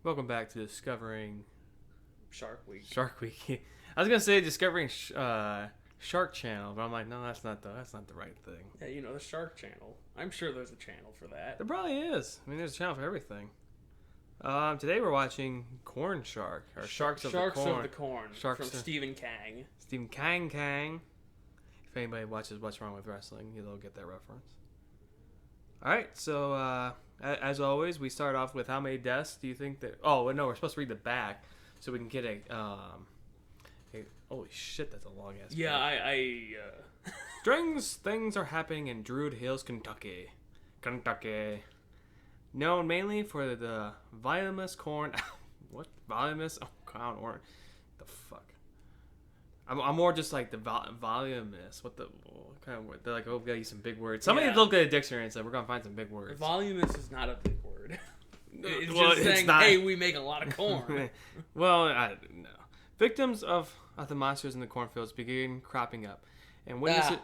Welcome back to Discovering Shark Week. Shark Week. I was gonna say Discovering Shark Channel, but I'm like, no, that's not the right thing. Yeah, you know, the Shark Channel. I'm sure there's a channel for that. There probably is. I mean, there's a channel for everything. Today we're watching Corn Shark, or Sharks of the Corn. From Stephen Kang. Stephen Kang. If anybody watches What's Wrong with Wrestling, they'll get that reference. All right, so as always, we start off with how many deaths do you think that? Oh no, we're supposed to read the back so we can get a holy shit, that's a long ass. Yeah, Strange things are happening in Druid Hills, Kentucky. Known mainly for the voluminous corn. What? Voluminous? Oh, clown orange. The fuck? I'm more just like the voluminous. What kind of word? They're like, oh, we gotta use some big words. Somebody look at a dictionary and said, we're gonna find some big words. Voluminous is not a big word. It's well, just saying, not... hey, we make a lot of corn. Well, I don't know. Victims of the monsters in the cornfields begin cropping up, and witnesses.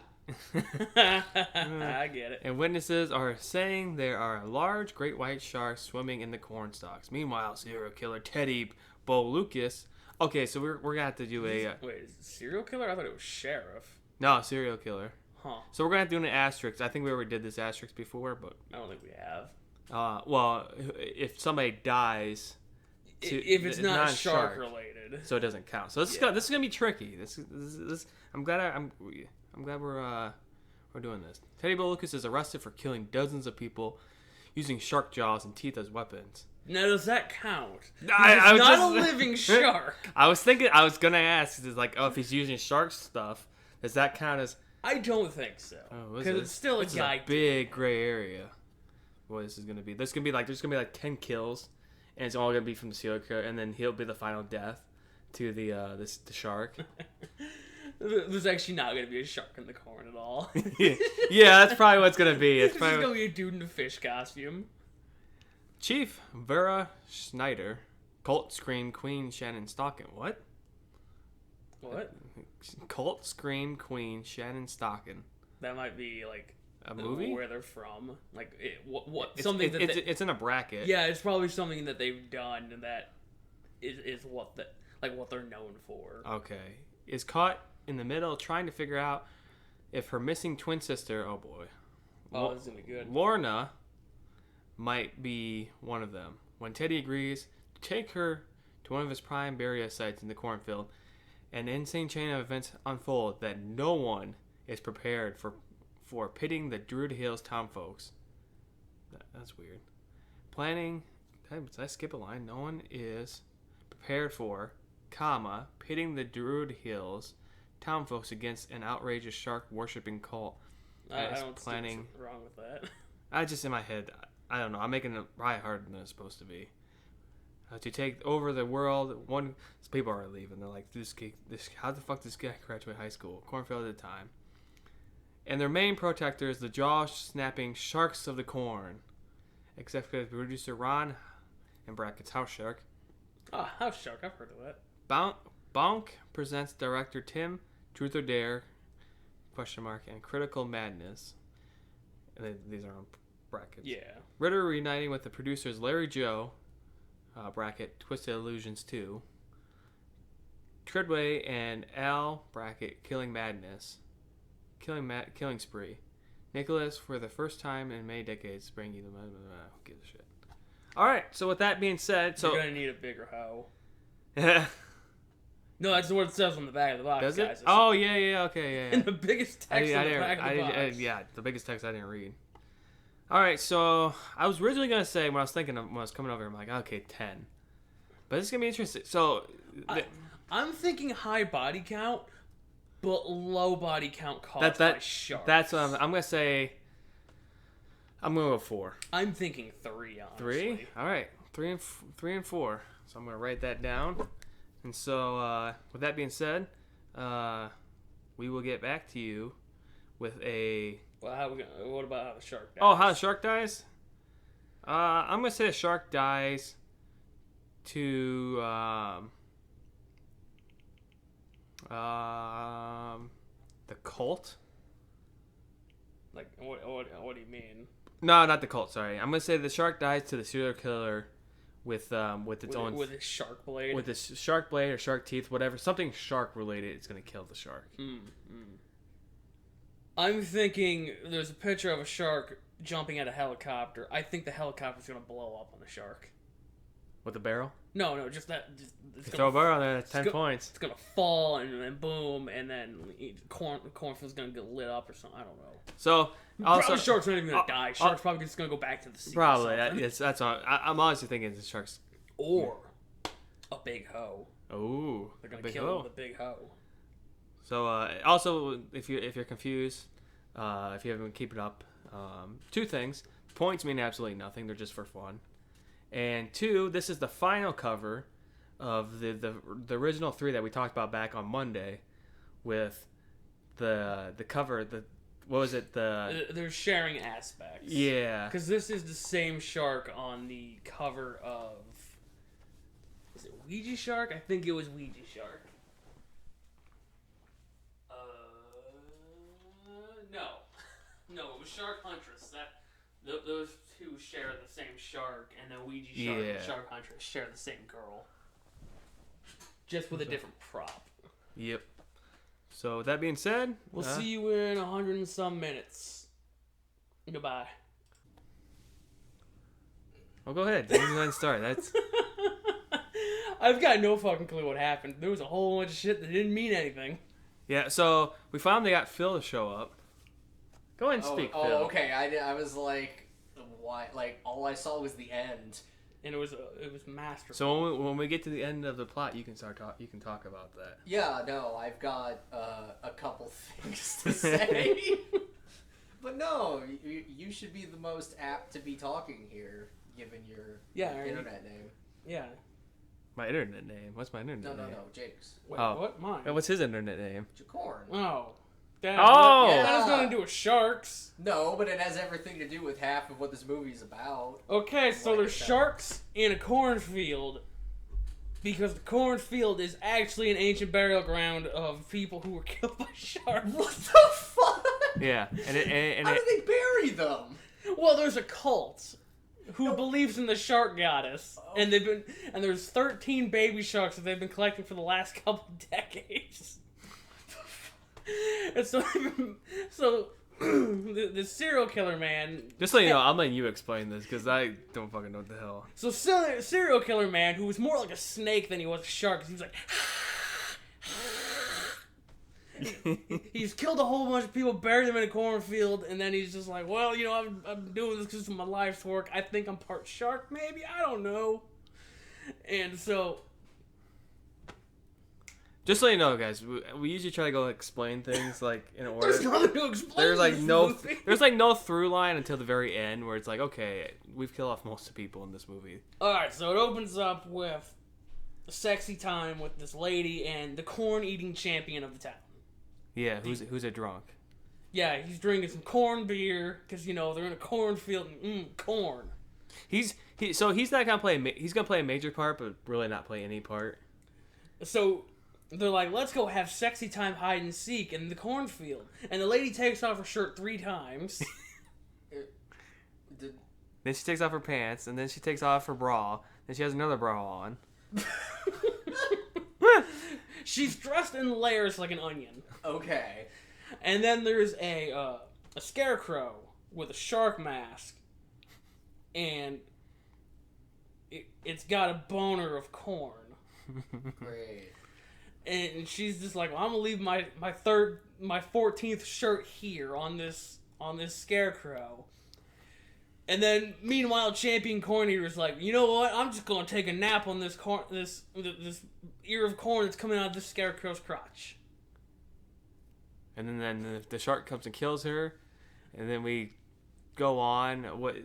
I get it. And witnesses are saying there are large great white sharks swimming in the corn stalks. Meanwhile, serial killer Teddy Bo Lucas. Okay, so we're gonna have to do Wait, is it serial killer? I thought it was sheriff. No, serial killer. Huh. So we're gonna have to do an asterisk. I think we already did this asterisk before, but I don't think we have. Well, if somebody dies, if it's not shark related, so it doesn't count. So this is gonna be tricky. This I'm glad we're doing this. Teddy Bo Lucas is arrested for killing dozens of people using shark jaws and teeth as weapons. Now, does that count? I was not just, a living shark. I was gonna ask, is like, oh, if he's using shark stuff, does that count as? I don't think so. Because it's still a guy. A big gray area. Boy, this is gonna be. There's gonna be like 10 kills, and it's all gonna be from the serial killer, and then he'll be the final death to the shark. There's actually not going to be a shark in the corn at all. Yeah, that's probably what's going to be. It's just going to be a dude in a fish costume. Chief Vera Schneider, Cult Scream Queen Shannon Stocking. What? Cult Scream Queen Shannon Stocking. That might be like a movie? Where they're from. Like, it's in a bracket. Yeah, it's probably something that they've done and that is what they're known for. Okay. Is caught in the middle trying to figure out if her missing twin sister, oh boy. Oh, this is going to be good. Lorna might be one of them. When Teddy agrees to take her to one of his prime burial sites in the cornfield, an insane chain of events unfold that no one is prepared for pitting the Druid Hills townfolks. That's weird. Planning, did I skip a line? No one is prepared for, pitting the Druid Hills townfolks against an outrageous shark-worshipping cult. I don't see what's wrong with that. I just, in my head, I don't know. I'm making it probably harder than it's supposed to be. To take over the world, people are leaving. They're like, how the fuck this guy graduate high school? Cornfield at a time. And their main protectors, the jaw-snapping Sharks of the Corn. Executive producer Ron, in brackets, House Shark. Oh, House Shark, I've heard of that. Bonk presents director Tim, Truth or Dare, ? And Critical Madness. And these are on brackets. Yeah. Ritter reuniting with the producers Larry Joe, bracket, Twisted Illusions 2. Treadway and Al, bracket, Killing Madness. Killing Spree. Nicholas, for the first time in many decades, bringing you the... Who gives a shit. Alright, so with that being said... You're going to need a bigger hoe. No, that's what it says on the back of the box, Does guys. it? Oh, yeah, okay, yeah. And the biggest text on the back of the box. Yeah, the biggest text I didn't read. All right, so I was originally going to say, when I was coming over here, I'm like, okay, 10. But this is going to be interesting. So... I'm thinking high body count, but low body count caused by sharks. That's what I'm going to say... I'm going to go 4. I'm thinking 3, honestly. 3? All right, 3 and 4. So I'm going to write that down. And so, with that being said, we will get back to you with a... Well, what about how the shark dies? Oh, how the shark dies? I'm going to say the shark dies to... the cult? Like, what do you mean? No, not the cult, sorry. I'm going to say the shark dies to the serial killer with its own with its shark blade. With its shark blade or shark teeth, whatever, something shark related. It's gonna kill the shark. I'm thinking there's a picture of a shark jumping at a helicopter. I think the helicopter's gonna blow up on the shark. With a barrel? No, just that. It's throw a barrel on there. That's 10 points. It's gonna fall and then boom, and then cornfield's gonna get lit up or something. I don't know. So also, probably shark's not even gonna die. Shark's probably just gonna go back to the sea. Probably. That's all. I'm honestly thinking the sharks. Or a big hoe. Oh, they're gonna kill him with a big hoe. So also, if you're confused, if you haven't been keeping up, 2 things: points mean absolutely nothing; they're just for fun. And 2, this is the final cover of the original 3 that we talked about back on Monday, with the cover. What was it? They're sharing aspects. Yeah. Because this is the same shark on the cover of. Is it Ouija Shark? I think it was Ouija Shark. No, it was Shark Huntress. Those 2 share the same shark, and then Ouija Shark and Shark Huntress share the same girl. Just with a different prop. Yep. So with that being said, we'll see you in 100 and some minutes. Goodbye. Well, go ahead. You can start. That's. I've got no fucking clue what happened. There was a whole bunch of shit that didn't mean anything. Yeah. So we finally got Phil to show up. Go ahead and speak, Phil. Oh, okay. I was like, why? Like, all I saw was the end, and it was masterful. So when we get to the end of the plot, you can talk about that. Yeah, no, I've got a couple things to say, but no, you should be the most apt to be talking here, given your internet name. Yeah. My internet name. What's my internet name? No, Jake's. Wait, what? Mine? What's his internet name? JaCorn. Oh. That has nothing to do with sharks. No, but it has everything to do with half of what this movie's about. Okay, so there's sharks in a cornfield because the cornfield is actually an ancient burial ground of people who were killed by sharks. What the fuck? Yeah, and how do they bury them? Well, there's a cult who believes in the shark goddess, and there's 13 baby sharks that they've been collecting for the last couple decades. And so the serial killer man. Just so you know, I'm letting you explain this because I don't fucking know what the hell. So serial killer man, who was more like a snake than he was a shark, because he was like, he's killed a whole bunch of people, buried them in a cornfield, and then he's just like, well, you know, I'm doing this because of my life's work. I think I'm part shark, maybe, I don't know. And so. Just so you know, guys, we usually try to go explain things like in order. There's nothing to explain. There's no through line until the very end where it's like, okay, we've killed off most of the people in this movie. All right, so it opens up with a sexy time with this lady and the corn-eating champion of the town. Yeah, who's a drunk. Yeah, he's drinking some corn beer because they're in a cornfield and corn. He's not gonna play. He's gonna play a major part, but really not play any part. So. They're like, let's go have sexy time hide and seek in the cornfield. And the lady takes off her shirt 3 times. Then she takes off her pants, and then she takes off her bra. Then she has another bra on. She's dressed in layers like an onion. Okay. And then there's a scarecrow with a shark mask. And it's got a boner of corn. Great. And she's just like, well, I'm gonna leave my 14th shirt here on this scarecrow. And then, meanwhile, Champion Corn Eater's like, you know what? I'm just gonna take a nap on this ear of corn that's coming out of this scarecrow's crotch. And then the shark comes and kills her, and then we go on. What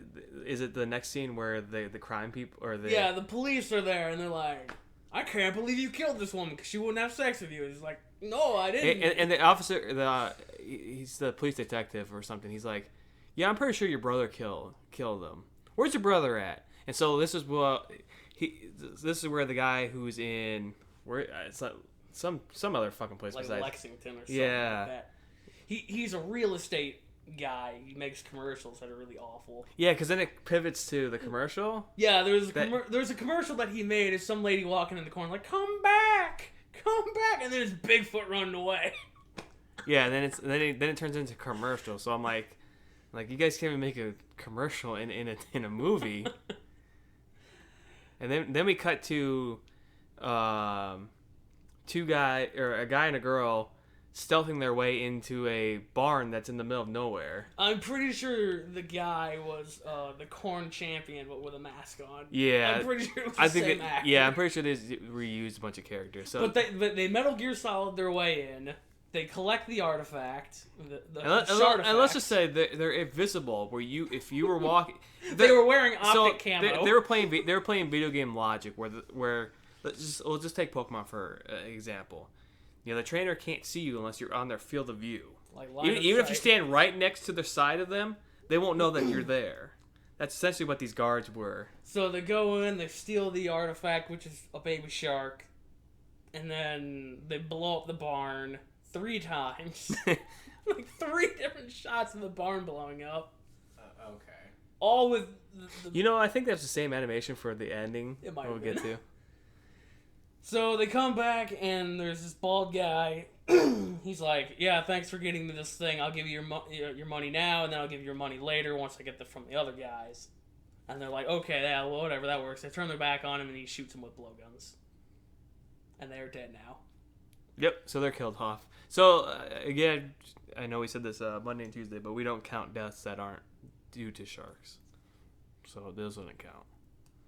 is it? The next scene where the crime people or the police are there, and they're like, I can't believe you killed this woman because she wouldn't have sex with you. He's like, no, I didn't. And the officer, he's the police detective or something. He's like, yeah, I'm pretty sure your brother killed them. Where's your brother at? And so this is where the guy who's in it's like some other fucking place like besides Lexington or something like that. He's a real estate guy. He makes commercials that are really awful. Yeah, because then it pivots to the commercial. Yeah, there's a commercial that he made of some lady walking in the corner like, come back, and then it's Bigfoot running away. Yeah, and then it turns into a commercial. So I'm like you guys can't even make a commercial in a movie. And then we cut to a guy and a girl stealthing their way into a barn that's in the middle of nowhere. I'm pretty sure the guy was the Corn champion, but with a mask on. Yeah, I'm pretty sure it was the same actor. Yeah, I'm pretty sure they reused a bunch of characters. So, but they Metal Gear Solid their way in. They collect the artifact. And let's just say they're invisible. If you were walking, they were wearing optic camo. They were playing video game logic where we'll just take Pokemon for example. You know, the trainer can't see you unless you're on their field of view. Like even if you stand right next to the side of them, they won't know that you're there. That's essentially what these guards were. So they go in, they steal the artifact, which is a baby shark, and then they blow up the barn 3 times. Like 3 different shots of the barn blowing up. Okay. All with I think that's the same animation for the ending. It might we'll have get been. to. So they come back, and there's this bald guy. He's like, yeah, thanks for getting me this thing. I'll give you your money now, and then I'll give you your money later once I get from the other guys. And they're like, okay, yeah, well, whatever, that works. They turn their back on him, and he shoots them with blowguns. And they are dead now. Yep, so they're killed off. So, again, I know we said this Monday and Tuesday, but we don't count deaths that aren't due to sharks. So those wouldn't count.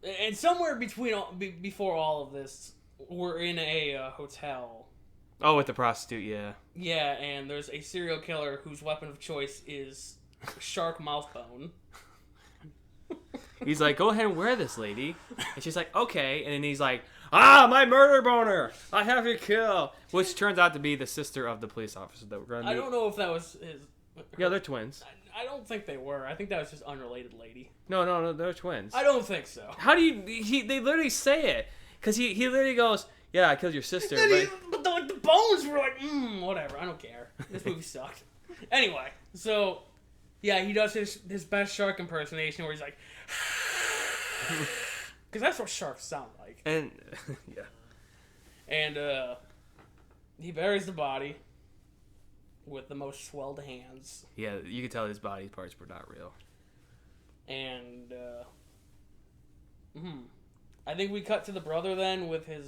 And somewhere before all of this, we're in a hotel. Oh, with the prostitute, yeah. Yeah, and there's a serial killer whose weapon of choice is shark mouth bone. He's like, go ahead and wear this, lady. And she's like, okay. And then he's like, my murder boner! I have to kill! Which turns out to be the sister of the police officer that we're going to meet. I don't know if that was his... Yeah, they're twins. I don't think they were. I think that was just unrelated lady. No, they're twins. I don't think so. How do you... They literally say it. Because he literally goes, yeah, I killed your sister. But the bones were like, whatever. I don't care. This movie sucked. Anyway, so... Yeah, he does his best shark impersonation where he's like... Because that's what sharks sound like. And, yeah. And, he buries the body with the most swelled hands. Yeah, you can tell his body parts were not real. And, I think we cut to the brother then with his,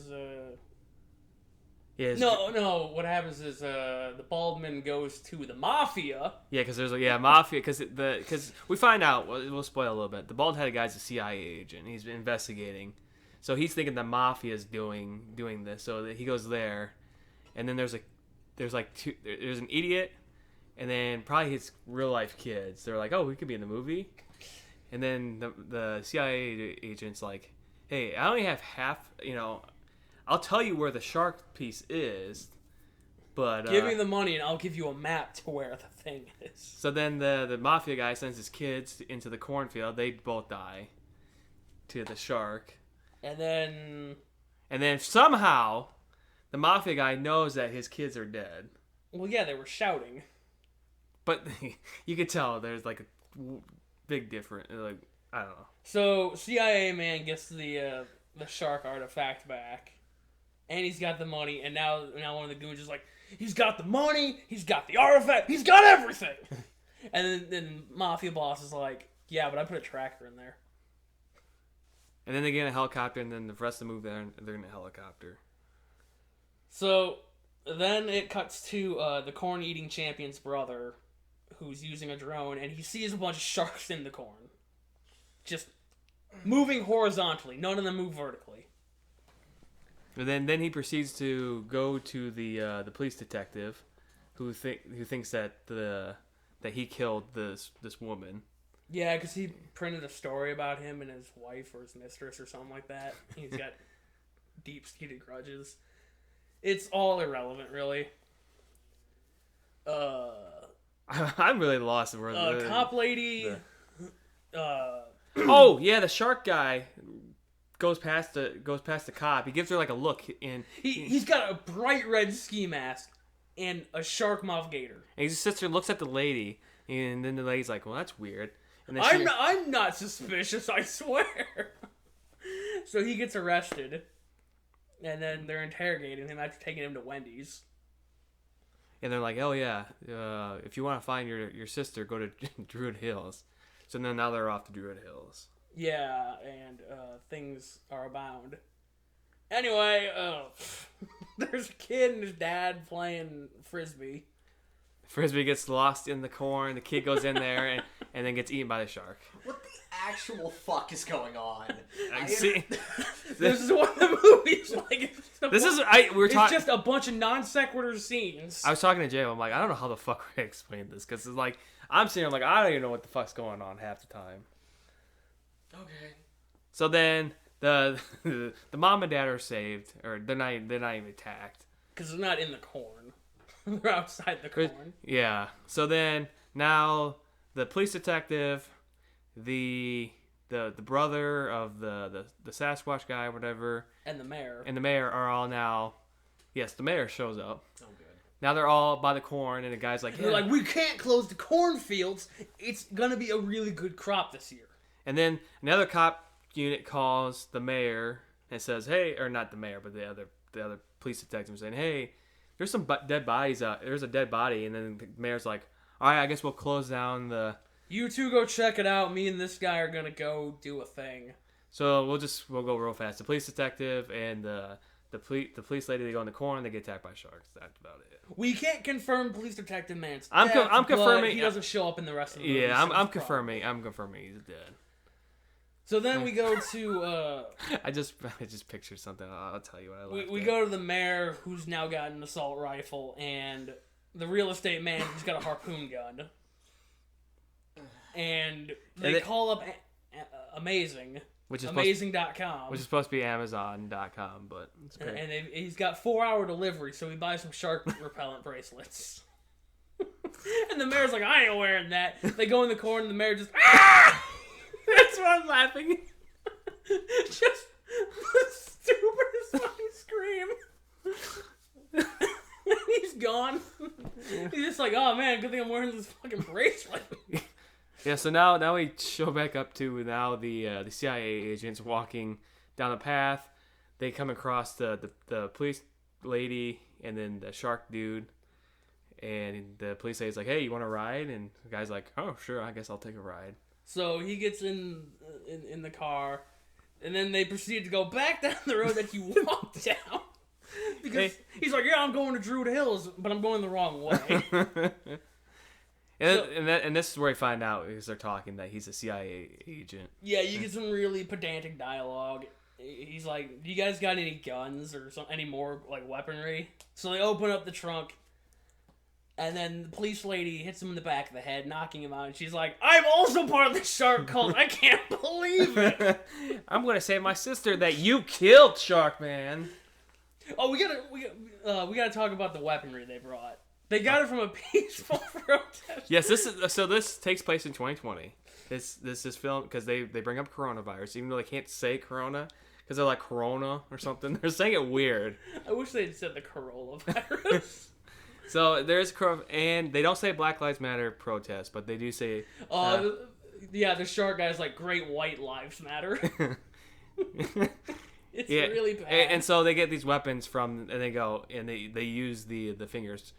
Yeah, No, what happens is, the Baldman goes to the Mafia. Yeah, because there's Mafia, because we find out, we'll spoil a little bit, the bald-headed guy's a CIA agent, he's been investigating, so he's thinking the Mafia's doing this, so that he goes there, and then there's an idiot, and then probably his real-life kids, they're like, oh, we could be in the movie, and then the CIA agent's like, hey, I only have half, I'll tell you where the shark piece is, but... give me the money and I'll give you a map to where the thing is. So then the Mafia guy sends his kids into the cornfield. They both die to the shark. And then somehow, the Mafia guy knows that his kids are dead. Well, yeah, they were shouting. But you could tell there's like a big difference. Like, I don't know. So, CIA man gets the shark artifact back. And he's got the money, and now one of the goons is like, he's got the money, he's got the artifact, he's got everything! And then Mafia boss is like, yeah, but I put a tracker in there. And then they get in a helicopter, and then the rest of the movie, they're in a helicopter. So, then it cuts to the corn-eating champion's brother, who's using a drone, and he sees a bunch of sharks in the corn. Just moving horizontally, none of them move vertically. And then he proceeds to go to the police detective, who thinks that he killed this woman. Yeah, because he printed a story about him and his wife or his mistress or something like that. He's got deep-seated grudges. It's all irrelevant, really. I'm really lost. Cop lady. Oh yeah, the shark guy goes past the cop. He gives her like a look, and he's got a bright red ski mask and a shark mouth gator. And he sits there and looks at the lady. And then the lady's like, well, that's weird. And then I'm not suspicious, I swear. So he gets arrested, and then they're interrogating him after taking him to Wendy's. And they're like, oh yeah, if you want to find your sister, go to Druid Hills. So then now they're off to Druid Hills. Yeah, and things are abound. Anyway, there's a kid and his dad playing Frisbee. Frisbee gets lost in the corn. The kid goes in there and then gets eaten by the shark. What the actual fuck is going on? See, this is one of the movies. Like, it's just a bunch of non sequitur scenes. I was talking to Jay. I'm like, I don't know how the fuck we're gonna explain this because it's like I'm sitting. I'm like, I don't even know what the fuck's going on half the time. Okay. So then the mom and dad are saved, or they're not even attacked because they're not in the corn. They're outside the corn. Yeah. So then now the police detective, the brother of the Sasquatch guy, or whatever, and the mayor are all now. Yes, the mayor shows up. Oh, good. Now they're all by the corn, and the guy's like, they're like, we can't close the cornfields. It's gonna be a really good crop this year. And then another cop unit calls the mayor and says, hey, or not the mayor, but the other police detective saying, hey, there's some dead bodies out. There's a dead body, and then the mayor's like, all right, I guess we'll close down the. You two go check it out. Me and this guy are gonna go do a thing. So we'll go real fast. The police detective and the police lady, they go in the corner and they get attacked by sharks. That's about it. We can't confirm police detective man's I'm confirming he doesn't show up in the rest of the movie. Yeah, I'm confirming he's dead. So then we go to. I just pictured something. I'll tell you what I like. We go to the mayor, who's now got an assault rifle, and the real estate man who's got a harpoon gun. And they call up Amazing, amazing.com. Which is supposed to be Amazon.com, but it's great. And he's got 4-hour delivery, so he buys some shark repellent bracelets. And the mayor's like, I ain't wearing that. They go in the corner, and the mayor just, ah! That's why I'm laughing. Just the stupidest fucking scream. He's gone. He's just like, oh man, good thing I'm wearing this fucking bracelet. Yeah, so now we show back up to the CIA agents walking down the path. They come across the police lady and then the shark dude. And the police lady's like, hey, you want to ride? And the guy's like, oh, sure, I guess I'll take a ride. So he gets in the car, and then they proceed to go back down the road that he walked down. Because he's like, yeah, I'm going to Druid Hills, but I'm going the wrong way. And this is where we find out, because they're talking, that he's a CIA agent. Yeah, you get some really pedantic dialogue. He's like, do you guys got any guns or any more like weaponry? So they open up the trunk. And then the police lady hits him in the back of the head, knocking him out. And she's like, I'm also part of the shark cult. I can't believe it. I'm going to say my sister that you killed Shark Man. Oh, we gotta talk about the weaponry they brought. They got it from a peaceful protest. Yes, this takes place in 2020. This is filmed because they bring up coronavirus, even though they can't say corona because they're like corona or something. They're saying it weird. I wish they'd said the coronavirus. So there's and they don't say Black Lives Matter protest, but they do say. Yeah, the shark guy's like, Great White Lives Matter. It's really bad. And so they get these weapons from, and they go and they use the fingers,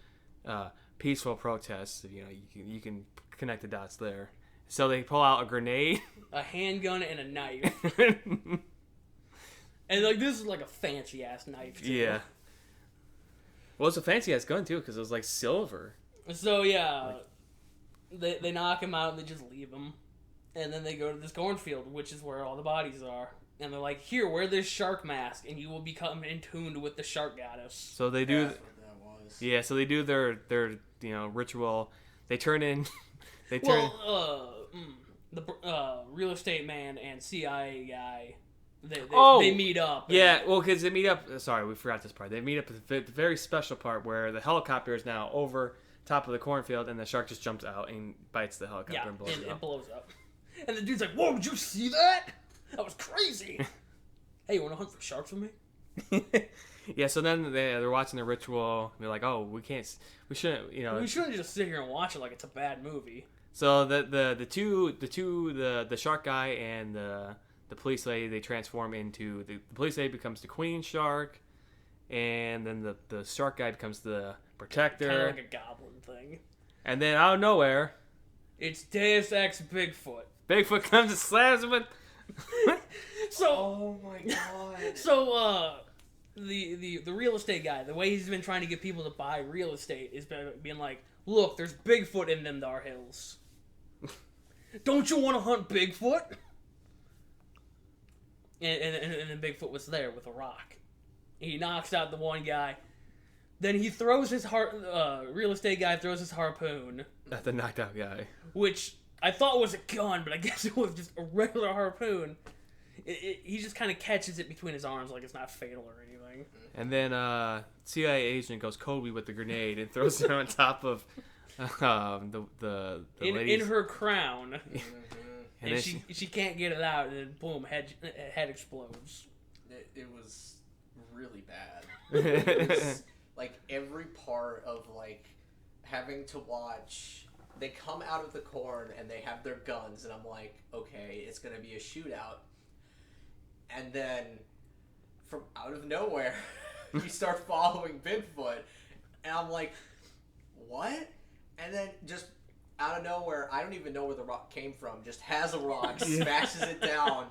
peaceful protests. You know, you can connect the dots there. So they pull out a grenade, a handgun, and a knife. And like this is like a fancy ass knife too. Yeah. Well, it's a fancy ass gun too, because it was like silver. So yeah, they knock him out and they just leave him, and then they go to this cornfield, which is where all the bodies are. And they're like, here, wear this shark mask, and you will become in tune with the shark goddess. So they do. That's what that was. Yeah, so they do their ritual. They turn in. The real estate man and CIA guy. They meet up. Yeah, well, because they meet up. Sorry, we forgot this part. They meet up at the very special part where the helicopter is now over top of the cornfield, and the shark just jumps out and bites the helicopter and blows it up. It blows up. And the dude's like, "Whoa, did you see that? That was crazy." Hey, you want to hunt for sharks with me? Yeah. So then they're watching the ritual. And they're like, "Oh, we shouldn't, We shouldn't just sit here and watch it like it's a bad movie." So the shark guy and the police lady, they transform into the police lady becomes the queen shark, and then the shark guy becomes the protector. Kind of like a goblin thing. And then out of nowhere, it's Deus Ex Bigfoot. Bigfoot comes and slams him with. So. Oh my god. So the real estate guy, the way he's been trying to get people to buy real estate is being like, look, there's Bigfoot in them thar hills. Don't you want to hunt Bigfoot? And then Bigfoot was there with a rock. He knocks out the one guy. Then he throws his real estate guy throws his harpoon. At the knocked out guy. Which I thought was a gun, but I guess it was just a regular harpoon. He just kind of catches it between his arms like it's not fatal or anything. And then CIA agent goes Kobe with the grenade and throws it on top of the in her crown. And And she can't get it out, and then boom, head explodes. It was really bad. It was, like, every part of, like, having to watch... They come out of the corn, and they have their guns, and I'm like, okay, it's gonna be a shootout. And then, from out of nowhere, you start following Bigfoot, and I'm like, what? And then, just out of nowhere, I don't even know where the rock came from, just has a rock, smashes it down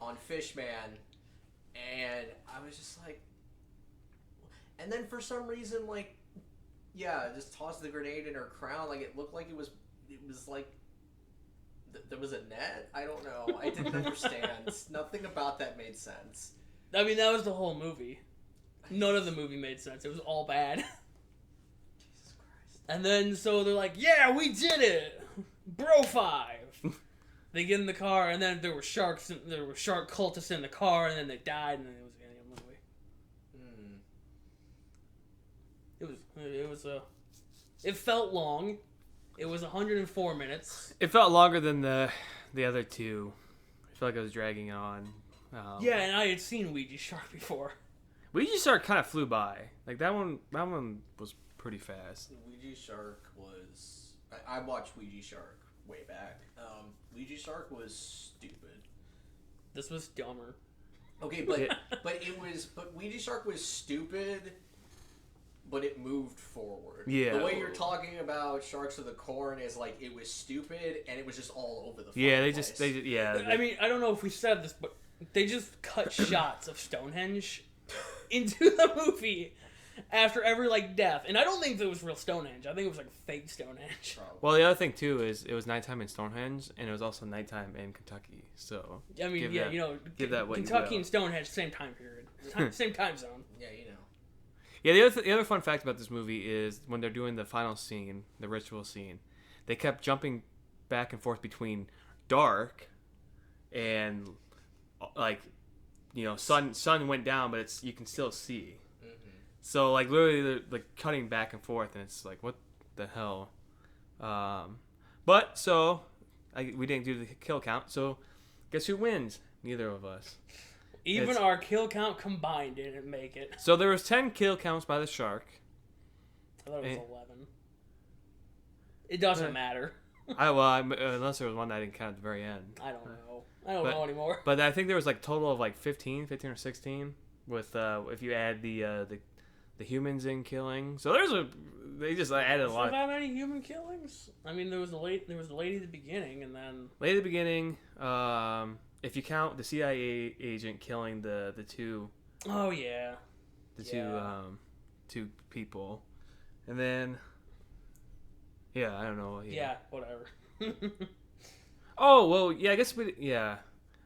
on Fishman, and I was just like... And then for some reason, like, yeah, just tossed the grenade in her crown, like, it looked like it was like, there was a net? I don't know. I didn't understand. Nothing about that made sense. I mean, that was the whole movie. None of the movie made sense. It was all bad. Jesus Christ. And then, so they're like, yeah, we did it! Bro 5! They get in the car, and then there were shark cultists in the car, and then they died, and then it was the end of the movie. It felt long. It was 104 minutes. It felt longer than the other two. I felt like I was dragging on. Yeah, and I had seen Ouija Shark before. Ouija Shark kind of flew by. Like that one was pretty fast. Ouija Shark was... I watched Ouija Shark way back. Ouija Shark was stupid. This was dumber. Okay, but Ouija Shark was stupid, but it moved forward. Yeah. The way you're talking about Sharks of the Corn is like it was stupid and it was just all over the Yeah, place. I mean, I don't know if we said this, but they just cut shots of Stonehenge into the movie after every like death, and I don't think it was real Stonehenge. I think it was like fake Stonehenge. Probably. Well, the other thing too is it was nighttime in Stonehenge, and it was also nighttime in Kentucky. So I mean, yeah, give that what you Kentucky will. and Stonehenge, same time period, same time zone. Yeah, you know. Yeah, the other fun fact about this movie is when they're doing the final scene, the ritual scene, they kept jumping back and forth between dark and like, sun went down, but you can still see. Mm-hmm. So like literally they're like cutting back and forth, and it's like what the hell. But so we didn't do the kill count. So guess who wins? Neither of us. Even our kill count combined didn't make it. So there was 10 kill counts by the shark. I thought it was 11. It doesn't matter. Unless there was one that I didn't count at the very end. I don't know. I don't know anymore. But I think there was like total of like 15 or 16 with if you add the humans in killing. So they just added a lot. That many human killings? I mean, there was a lady at the beginning, and then late at the beginning. If you count the CIA agent killing the two. Oh yeah. Two people, and then. Yeah, I don't know. Yeah, whatever. Oh well, yeah. I guess yeah.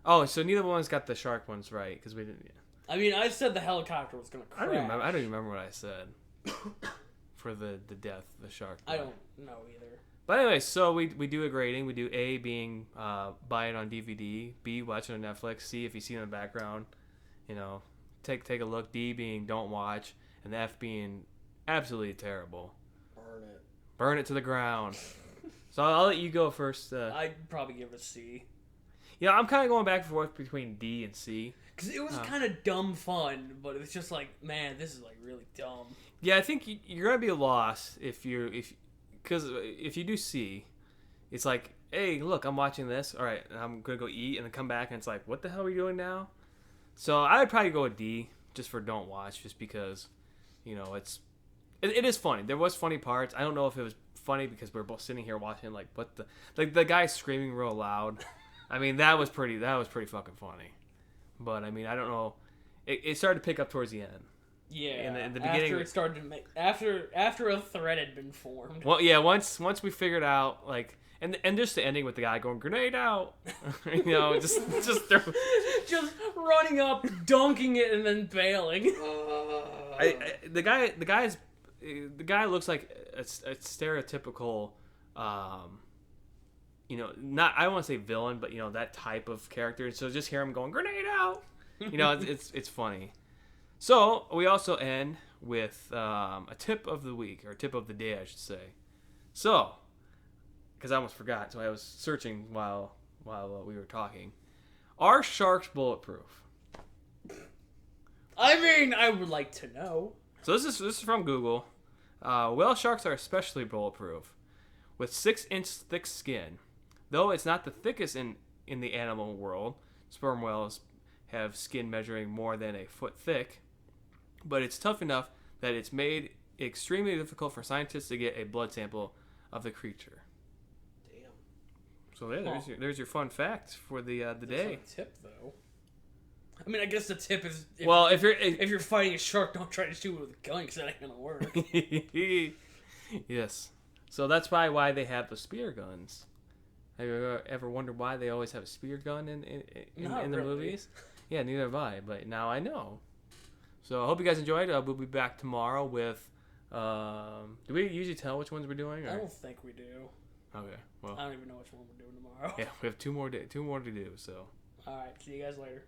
Oh, so neither one's got the shark ones right because we didn't. Yeah. I mean, I said the helicopter was gonna crash. I don't even remember what I said for the death of the shark. I don't know either. But anyway, so we do a grading. We do A being buy it on DVD, B watch it on Netflix, C if you see it in the background, take a look. D being don't watch, and the F being absolutely terrible. Burn it to the ground. So I'll let you go first. I'd probably give it a C. Yeah, I'm kind of going back and forth between D and C. Because it was kind of dumb fun, but it's just like, man, this is like really dumb. Yeah, I think you're gonna be lost if you do C, it's like, hey, look, I'm watching this. All right, I'm gonna go eat and then come back and it's like, what the hell are we doing now? So I would probably go with D just for don't watch, just because, it is funny. There was funny parts. I don't know if it was funny because we're both sitting here watching like what the guy screaming real loud. I mean that was pretty fucking funny. But I mean I don't know. It started to pick up towards the end. Yeah. In the beginning, after it started to make after a thread had been formed. Well, yeah. Once we figured out like. And just the ending with the guy going grenade out, just just running up, dunking it, and then bailing. The guy looks like a stereotypical, not I don't want to say villain, but that type of character. So just hear him going grenade out, it's funny. So we also end with a tip of the week or tip of the day, I should say. So. Because I almost forgot, so I was searching while we were talking. Are sharks bulletproof? I mean, I would like to know. So this is from Google. Whale sharks are especially bulletproof, with 6-inch thick skin. Though it's not the thickest in the animal world, sperm whales have skin measuring more than a foot thick, but it's tough enough that it's made extremely difficult for scientists to get a blood sample of the creature. So yeah, there's your fun fact for the day. That's not a tip though. I mean, I guess the tip is if you're fighting a shark, don't try to shoot it with a gun because that ain't gonna work. Yes. So that's probably why they have the spear guns. Have you ever wondered why they always have a spear gun in the movies? Yeah, neither have I, but now I know. So I hope you guys enjoyed. We'll be back tomorrow with. Do we usually tell which ones we're doing? Or? I don't think we do. Okay. Well, I don't even know which one we're doing tomorrow. Yeah, we have two more to do. So. All right. See you guys later.